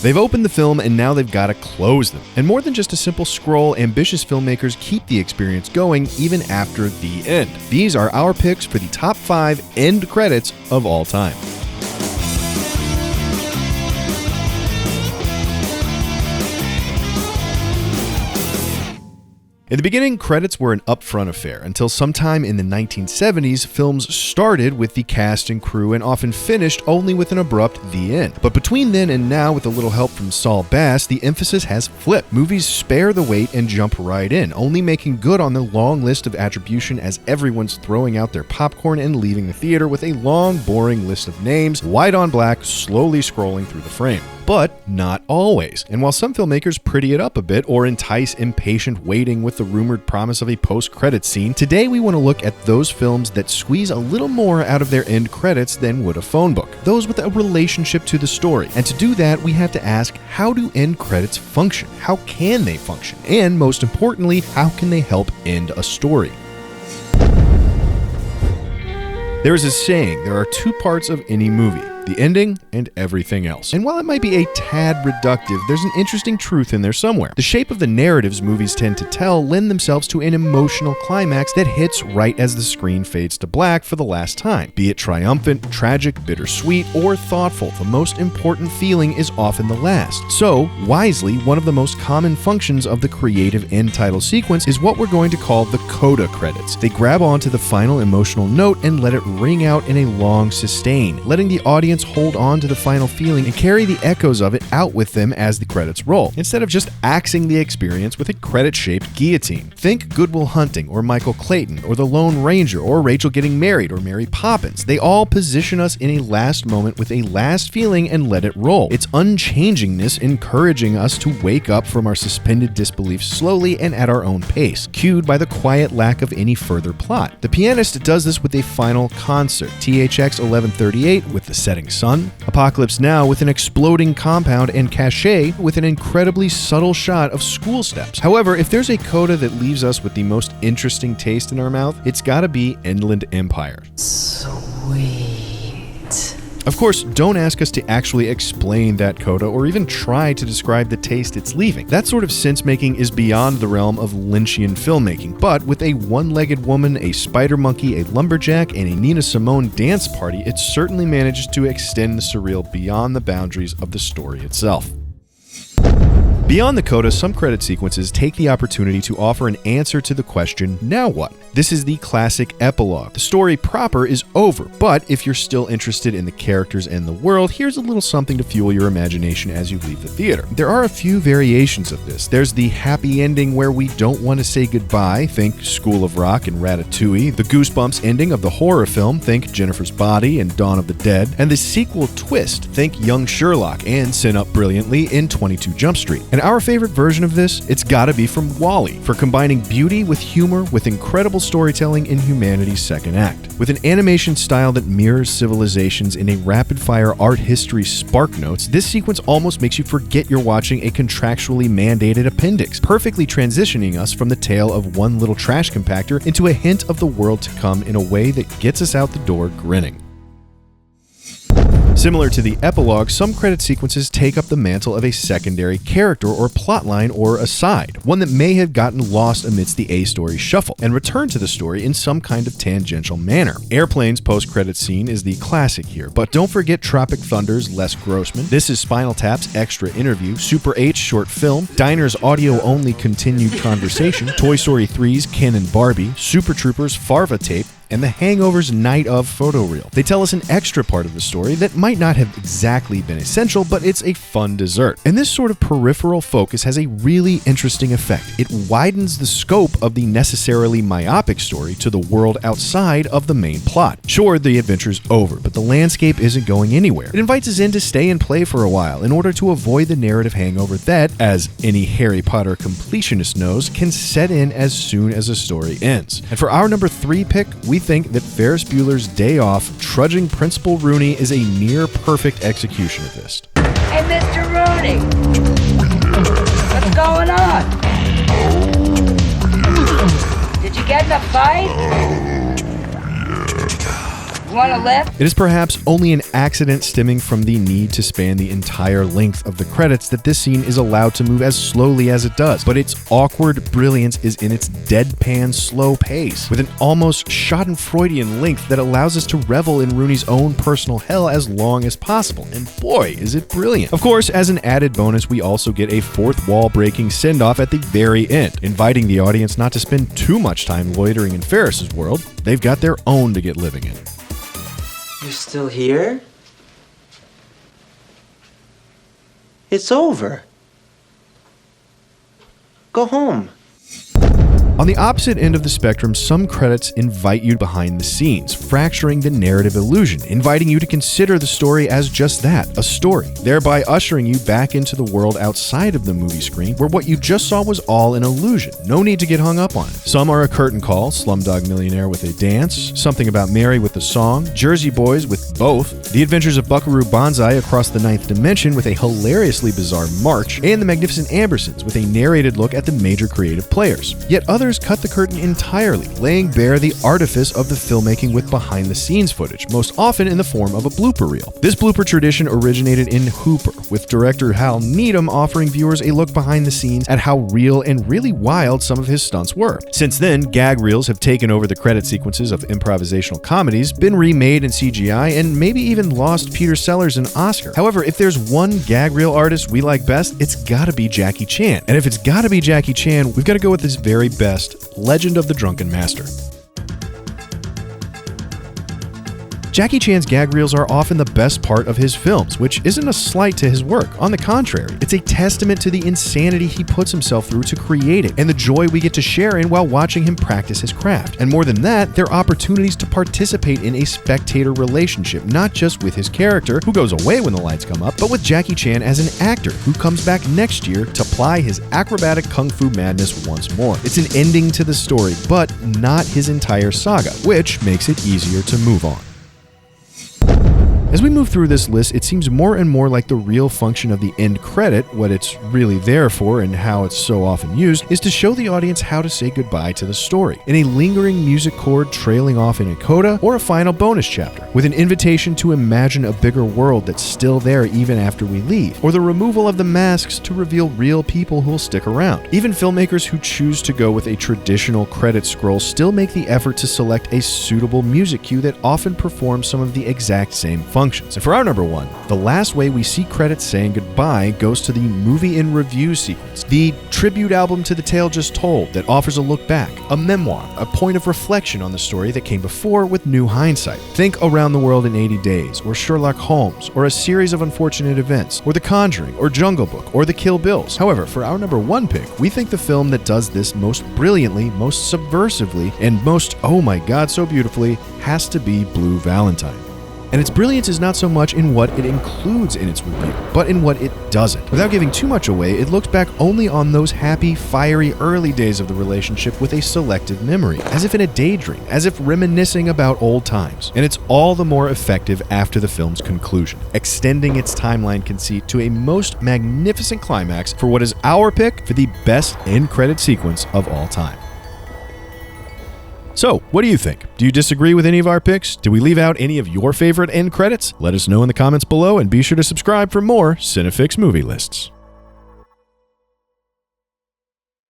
They've opened the film and now they've got to close them. And more than just a simple scroll, ambitious filmmakers keep the experience going even after the end. These are our picks for the top 5 end credits of all time. In the beginning, credits were an upfront affair until sometime in the 1970s, films started with the cast and crew and often finished only with an abrupt the end. But between then and now, with a little help from Saul Bass, the emphasis has flipped. Movies spare the wait and jump right in, only making good on the long list of attribution as everyone's throwing out their popcorn and leaving the theater with a long, boring list of names, white on black, slowly scrolling through the frame. But not always. And while some filmmakers pretty it up a bit or entice impatient waiting with the rumored promise of a post-credits scene, today we want to look at those films that squeeze a little more out of their end credits than would a phone book. Those with a relationship to the story. And to do that, we have to ask, how do end credits function? How can they function? And most importantly, how can they help end a story? There is a saying, there are 2 parts of any movie: the ending and everything else. And while it might be a tad reductive, there's an interesting truth in there somewhere. The shape of the narratives movies tend to tell lend themselves to an emotional climax that hits right as the screen fades to black for the last time. Be it triumphant, tragic, bittersweet, or thoughtful, the most important feeling is often the last. So, wisely, one of the most common functions of the creative end title sequence is what we're going to call the coda credits. They grab onto the final emotional note and let it ring out in a long sustain, letting the audience hold on to the final feeling and carry the echoes of it out with them as the credits roll, instead of just axing the experience with a credit-shaped guillotine. Think Good Will Hunting, or Michael Clayton, or The Lone Ranger, or Rachel Getting Married, or Mary Poppins. They all position us in a last moment with a last feeling and let it roll. Its unchangingness encouraging us to wake up from our suspended disbelief slowly and at our own pace, cued by the quiet lack of any further plot. The Pianist does this with a final concert, THX 1138 with The Setting Sun, Apocalypse Now with an exploding compound, and Cachet with an incredibly subtle shot of school steps. However, if there's a coda that leaves us with the most interesting taste in our mouth, it's gotta be Inland Empire. Sweet. Of course, don't ask us to actually explain that coda or even try to describe the taste it's leaving. That sort of sense-making is beyond the realm of Lynchian filmmaking, but with a one-legged woman, a spider monkey, a lumberjack, and a Nina Simone dance party, it certainly manages to extend the surreal beyond the boundaries of the story itself. Beyond the coda, some credit sequences take the opportunity to offer an answer to the question, now what? This is the classic epilogue. The story proper is over, but if you're still interested in the characters and the world, here's a little something to fuel your imagination as you leave the theater. There are a few variations of this. There's the happy ending where we don't want to say goodbye, think School of Rock and Ratatouille, the Goosebumps ending of the horror film, think Jennifer's Body and Dawn of the Dead, and the sequel twist, think Young Sherlock and Sin Up Brilliantly in 22 Jump Street. And our favorite version of this, it's gotta be from WALL-E, for combining beauty with humor with incredible storytelling in humanity's second act. With an animation style that mirrors civilizations in a rapid-fire art history spark notes, this sequence almost makes you forget you're watching a contractually mandated appendix, perfectly transitioning us from the tale of one little trash compactor into a hint of the world to come in a way that gets us out the door grinning. Similar to the epilogue, some credit sequences take up the mantle of a secondary character or plotline or aside, one that may have gotten lost amidst the A-story shuffle, and return to the story in some kind of tangential manner. Airplane's post-credit scene is the classic here, but don't forget Tropic Thunder's Les Grossman, This Is Spinal Tap's extra interview, Super 8's short film, Diner's audio-only continued conversation, Toy Story 3's Ken and Barbie, Super Troopers' Farva tape, and The Hangover's Night of photoreel. They tell us an extra part of the story that might not have exactly been essential, but it's a fun dessert. And this sort of peripheral focus has a really interesting effect. It widens the scope of the necessarily myopic story to the world outside of the main plot. Sure, the adventure's over, but the landscape isn't going anywhere. It invites us in to stay and play for a while in order to avoid the narrative hangover that, as any Harry Potter completionist knows, can set in as soon as a story ends. And for our number 3 pick, we think that Ferris Bueller's Day Off, trudging Principal Rooney is a near-perfect execution of this. Hey, Mr. Rooney! What's going on? Did you get in a fight? Want a lift? It is perhaps only an accident stemming from the need to span the entire length of the credits that this scene is allowed to move as slowly as it does, but its awkward brilliance is in its deadpan slow pace, with an almost schadenfreudian length that allows us to revel in Rooney's own personal hell as long as possible, and boy, is it brilliant. Of course, as an added bonus, we also get a fourth wall-breaking send-off at the very end, inviting the audience not to spend too much time loitering in Ferris's world. They've got their own to get living in. You're still here? It's over. Go home. On the opposite end of the spectrum, some credits invite you behind the scenes, fracturing the narrative illusion, inviting you to consider the story as just that, a story, thereby ushering you back into the world outside of the movie screen where what you just saw was all an illusion. No need to get hung up on it. Some are a curtain call, Slumdog Millionaire with a dance, Something About Mary with a song, Jersey Boys with both, The Adventures of Buckaroo Banzai Across the Ninth Dimension with a hilariously bizarre march, and The Magnificent Ambersons with a narrated look at the major creative players. Yet others cut the curtain entirely, laying bare the artifice of the filmmaking with behind-the-scenes footage, most often in the form of a blooper reel. This blooper tradition originated in Hooper, with director Hal Needham offering viewers a look behind the scenes at how real and really wild some of his stunts were. Since then, gag reels have taken over the credit sequences of improvisational comedies, been remade in CGI, and maybe even lost Peter Sellers an Oscar. However, if there's one gag reel artist we like best, it's gotta be Jackie Chan. And if it's gotta be Jackie Chan, we've gotta go with his very best Legend of the Drunken Master. Jackie Chan's gag reels are often the best part of his films, which isn't a slight to his work. On the contrary, it's a testament to the insanity he puts himself through to create it, and the joy we get to share in while watching him practice his craft. And more than that, they're opportunities to participate in a spectator relationship, not just with his character, who goes away when the lights come up, but with Jackie Chan as an actor, who comes back next year to ply his acrobatic kung fu madness once more. It's an ending to the story, but not his entire saga, which makes it easier to move on. As we move through this list, it seems more and more like the real function of the end credit, what it's really there for and how it's so often used, is to show the audience how to say goodbye to the story, in a lingering music chord trailing off in a coda, or a final bonus chapter, with an invitation to imagine a bigger world that's still there even after we leave, or the removal of the masks to reveal real people who'll stick around. Even filmmakers who choose to go with a traditional credit scroll still make the effort to select a suitable music cue that often performs some of the exact same functions. And for our number one, the last way we see credits saying goodbye goes to the movie in review sequence, the tribute album to the tale just told that offers a look back, a memoir, a point of reflection on the story that came before with new hindsight. Think Around the World in 80 Days, or Sherlock Holmes, or A Series of Unfortunate Events, or The Conjuring, or Jungle Book, or The Kill Bills. However, for our number one pick, we think the film that does this most brilliantly, most subversively, and most, oh my god, so beautifully, has to be Blue Valentine. And its brilliance is not so much in what it includes in its review, but in what it doesn't. Without giving too much away, it looks back only on those happy, fiery early days of the relationship with a selective memory, as if in a daydream, as if reminiscing about old times. And it's all the more effective after the film's conclusion, extending its timeline conceit to a most magnificent climax for what is our pick for the best end credit sequence of all time. So, what do you think? Do you disagree with any of our picks? Did we leave out any of your favorite end credits? Let us know in the comments below, and be sure to subscribe for more Cinefix movie lists.